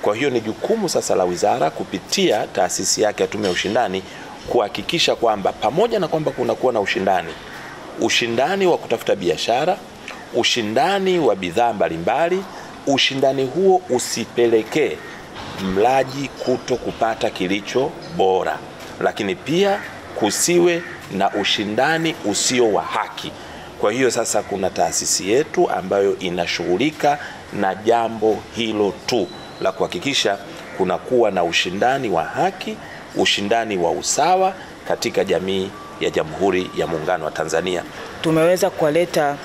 Kwa hiyo ni jukumu sasa la wizara kupitia taasisi yake ya Tume ya Ushindani kuhakikisha kwamba pamoja na kwamba kunakuwa na ushindani wa kutafuta biashara, ushindani wa bidhaa mbalimbali, ushindani huo usipelekee mlaji kuto kupata kilicho bora, lakini pia kusiwe na ushindani usio wa haki. Kwa hiyo sasa kuna taasisi yetu ambayo inashughulika na jambo hilo tu la kuhakikisha kunakuwa na ushindani wa haki, ushindani wa usawa katika jamii ya Jamhuri ya Muungano wa Tanzania. Tumeweza kuwaleta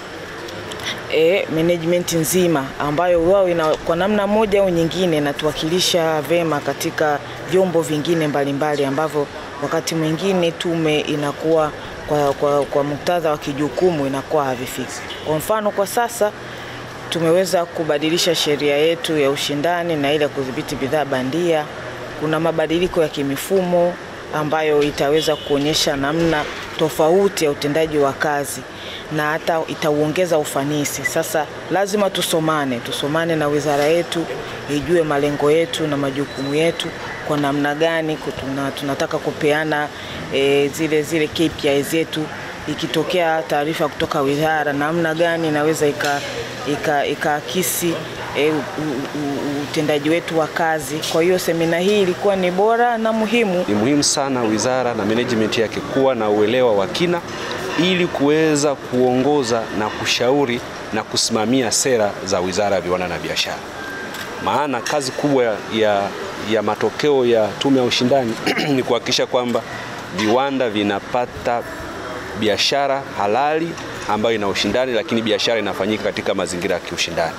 management nzima ambayo wao kwa namna moja au nyingine inatuwakilisha vema katika vyombo vingine mbalimbali ambavyo wakati mwingine tume inakuwa kwa muktadha wa kijukumu inakuwa havifiki. Kwa mfano, kwa sasa tumeweza kubadilisha sheria yetu ya ushindani na ile kudhibiti bidhaa bandia. Kuna mabadiliko ya kimifumo ambayo itaweza kuonyesha namna tofauti ya utendaji wa kazi na hata itauongeza ufanisi. Sasa lazima tusomane na wizara yetu, ijue malengo yetu na majukumu yetu, kwa namna gani tunataka kupeana zile KPI zetu. Ikitokea taarifa kutoka wizara, namna gani inaweza ikaakisi utendaji wetu wa kazi. Kwa hiyo semina hii ilikuwa ni bora na muhimu. Ni muhimu sana wizara na management yake kuwa na uelewa wa kina ili kuweza kuongoza na kushauri na kusimamia sera za Wizara ya Viwanda na Biashara. Maana kazi kubwa ya matokeo ya Tume ya Ushindani ni kuhakikisha kwamba viwanda vinapata biashara halali ambayo ina ushindani, lakini biashara inafanyika katika mazingira ya kiushindani.